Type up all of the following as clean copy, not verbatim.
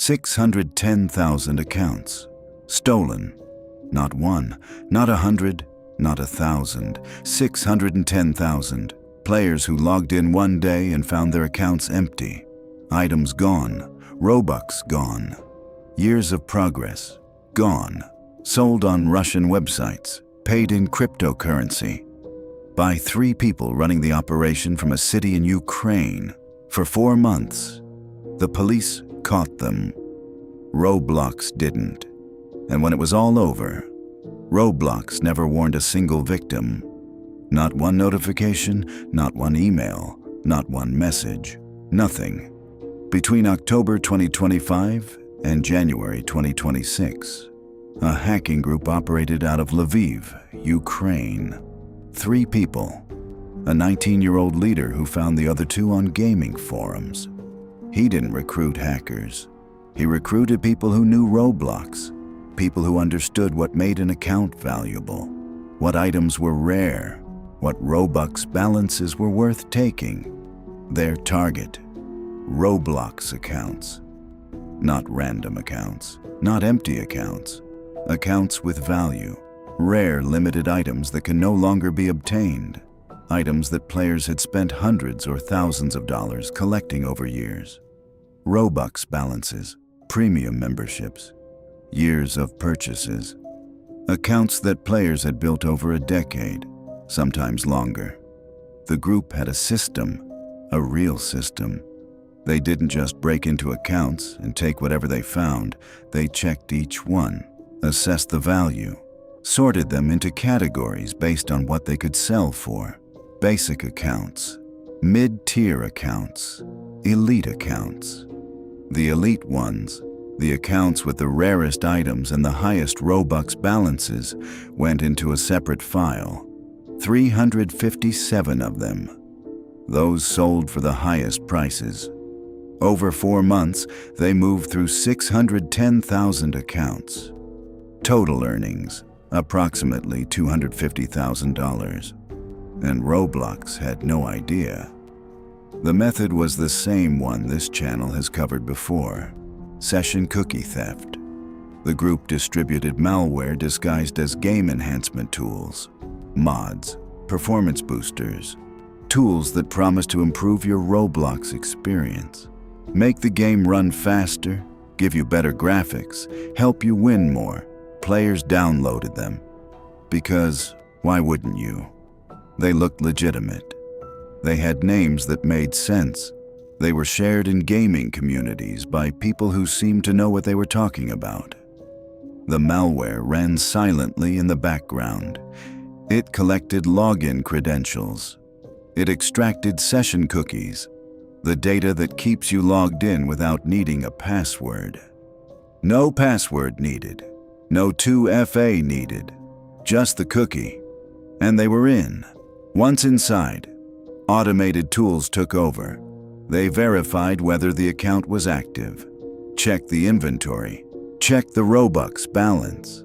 610,000 accounts. Stolen. Not one, not 100, not 1,000. 610,000. Players who logged in one day and found their accounts empty. Items gone. Robux gone. Years of progress gone. Sold on Russian websites. Paid in cryptocurrency. By 3 people running the operation from a city in Ukraine. For 4 months. The police caught them. Roblox didn't. And when it was all over, Roblox never warned a single victim. Not one notification, not one email, not one message. Nothing. Between October 2025 and January 2026, a hacking group operated out of Lviv, Ukraine. 3 people. A 19-year-old leader who found the other 2 on gaming forums. He didn't recruit hackers. He recruited people who knew Roblox, people who understood what made an account valuable, what items were rare, what Robux balances were worth taking. Their target, Roblox accounts. Not random accounts, not empty accounts. Accounts with value, rare limited items that can no longer be obtained. Items that players had spent hundreds or thousands of dollars collecting over years. Robux balances, premium memberships, years of purchases. Accounts that players had built over a decade, sometimes longer. The group had a system, a real system. They didn't just break into accounts and take whatever they found. They checked each one, assessed the value, sorted them into categories based on what they could sell for. Basic accounts, mid-tier accounts, elite accounts. The elite ones, the accounts with the rarest items and the highest Robux balances, went into a separate file. 357 of them. Those sold for the highest prices. Over 4 months, they moved through 610,000 accounts. Total earnings, approximately $250,000. And Roblox had no idea. The method was the same one this channel has covered before: session cookie theft. The group distributed malware disguised as game enhancement tools, mods, performance boosters, tools that promise to improve your Roblox experience, make the game run faster, give you better graphics, help you win more. Players downloaded them. Because why wouldn't you? They looked legitimate. They had names that made sense. They were shared in gaming communities by people who seemed to know what they were talking about. The malware ran silently in the background. It collected login credentials. It extracted session cookies, the data that keeps you logged in without needing a password. No password needed. No 2FA needed. Just the cookie. And they were in. Once inside, automated tools took over. They verified whether the account was active, checked the inventory, checked the Robux balance,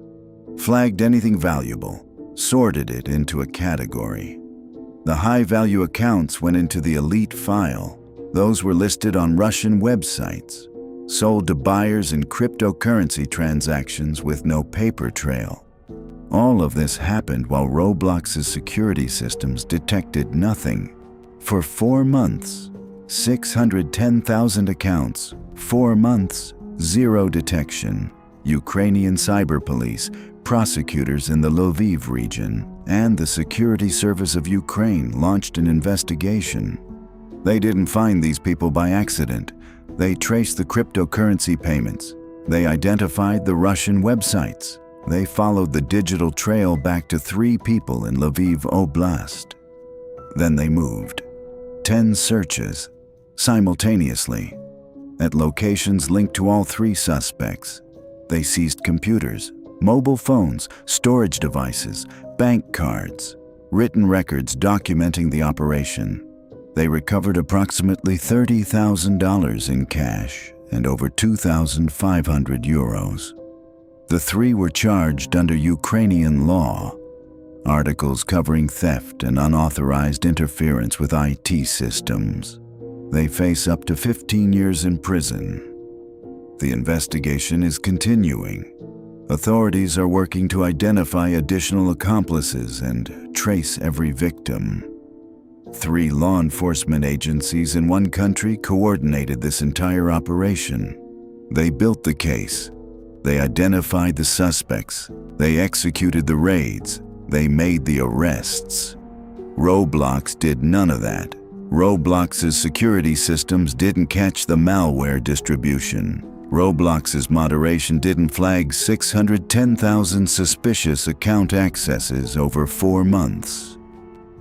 flagged anything valuable, sorted it into a category. The high-value accounts went into the elite file. Those were listed on Russian websites, sold to buyers in cryptocurrency transactions with no paper trail. All of this happened while Roblox's security systems detected nothing. For 4 months, 610,000 accounts, 4 months, 0 detection. Ukrainian cyber police, prosecutors in the Lviv region, and the Security Service of Ukraine launched an investigation. They didn't find these people by accident. They traced the cryptocurrency payments. They identified the Russian websites. They followed the digital trail back to 3 people in Lviv Oblast. Then they moved. 10 searches, simultaneously, at locations linked to all 3 suspects. They seized computers, mobile phones, storage devices, bank cards, written records documenting the operation. They recovered approximately $30,000 in cash and over 2,500 euros. The 3 were charged under Ukrainian law, articles covering theft and unauthorized interference with IT systems. They face up to 15 years in prison. The investigation is continuing. Authorities are working to identify additional accomplices and trace every victim. 3 law enforcement agencies in one country coordinated this entire operation. They built the case. They identified the suspects. They executed the raids. They made the arrests. Roblox did none of that. Roblox's security systems didn't catch the malware distribution. Roblox's moderation didn't flag 610,000 suspicious account accesses over 4 months.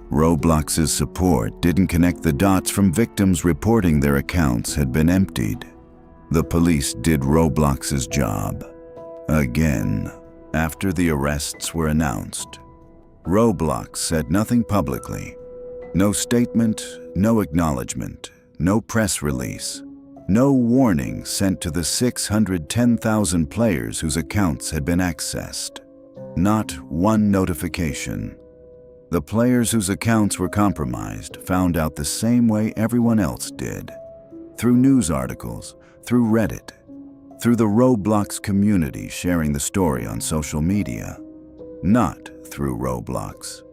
Roblox's support didn't connect the dots from victims reporting their accounts had been emptied. The police did Roblox's job. Again, after the arrests were announced. Roblox said nothing publicly. No statement, no acknowledgement, no press release. No warning sent to the 610,000 players whose accounts had been accessed. Not one notification. The players whose accounts were compromised found out the same way everyone else did. Through news articles, through Reddit, through the Roblox community sharing the story on social media. Not through Roblox.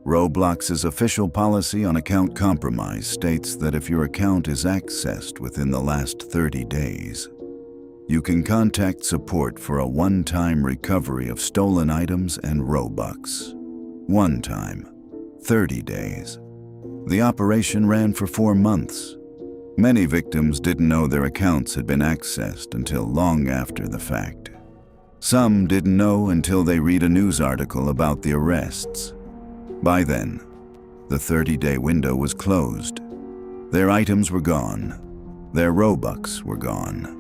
Roblox's official policy on account compromise states that if your account is accessed within the last 30 days, you can contact support for a one-time recovery of stolen items and Robux. One time, 30 days. The operation ran for 4 months. Many victims didn't know their accounts had been accessed until long after the fact. Some didn't know until they read a news article about the arrests. By then, the 30-day window was closed. Their items were gone. Their Robux were gone.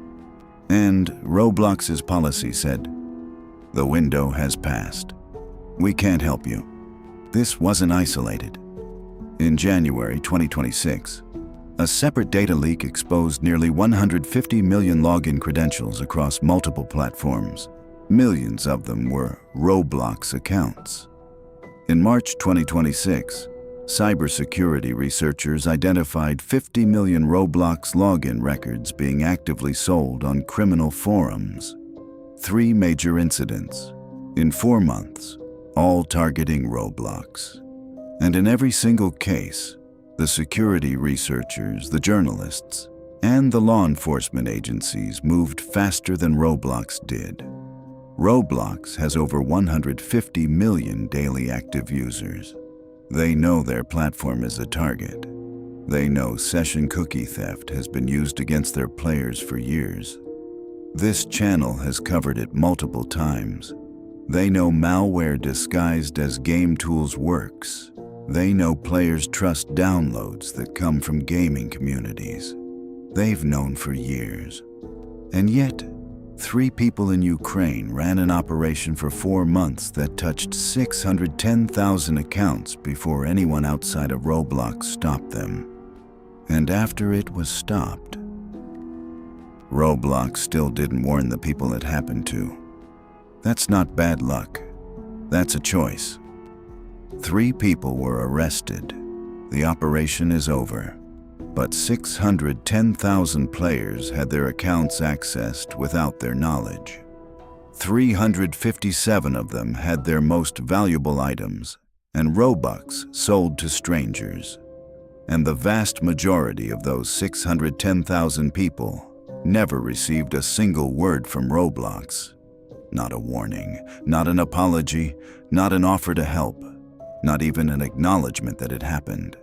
And Roblox's policy said, "The window has passed. We can't help you." This wasn't isolated. In January 2026, a separate data leak exposed nearly 150 million login credentials across multiple platforms. Millions of them were Roblox accounts. In March 2026, cybersecurity researchers identified 50 million Roblox login records being actively sold on criminal forums. 3 major incidents in 4 months, all targeting Roblox. And in every single case, the security researchers, the journalists, and the law enforcement agencies moved faster than Roblox did. Roblox has over 150 million daily active users. They know their platform is a target. They know session cookie theft has been used against their players for years. This channel has covered it multiple times. They know malware disguised as game tools works. They know players trust downloads that come from gaming communities. They've known for years. And yet, 3 people in Ukraine ran an operation for 4 months that touched 610,000 accounts before anyone outside of Roblox stopped them. And after it was stopped, Roblox still didn't warn the people it happened to. That's not bad luck. That's a choice. 3 people were arrested. The operation is over. But 610,000 players had their accounts accessed without their knowledge. 357 of them had their most valuable items and Robux sold to strangers. And the vast majority of those 610,000 people never received a single word from Roblox. Not a warning, not an apology, not an offer to help, not even an acknowledgement that it happened.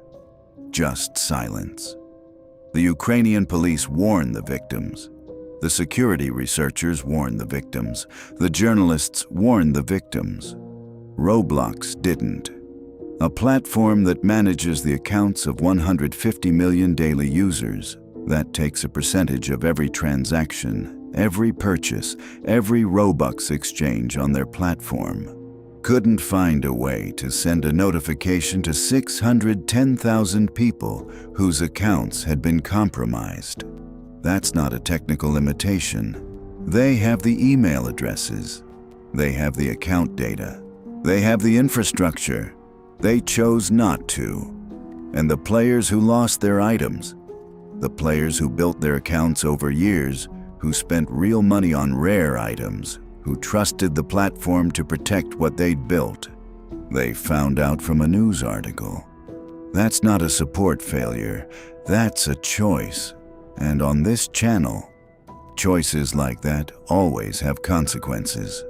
Just silence. The Ukrainian police warned the victims. The security researchers warned the victims. The journalists warned the victims. Roblox didn't. A platform that manages the accounts of 150 million daily users, that takes a percentage of every transaction, every purchase, every Robux exchange on their platform, couldn't find a way to send a notification to 610,000 people whose accounts had been compromised. That's not a technical limitation. They have the email addresses. They have the account data. They have the infrastructure. They chose not to. And the players who lost their items, the players who built their accounts over years, who spent real money on rare items, who trusted the platform to protect what they'd built. They found out from a news article. That's not a support failure, that's a choice. And on this channel, choices like that always have consequences.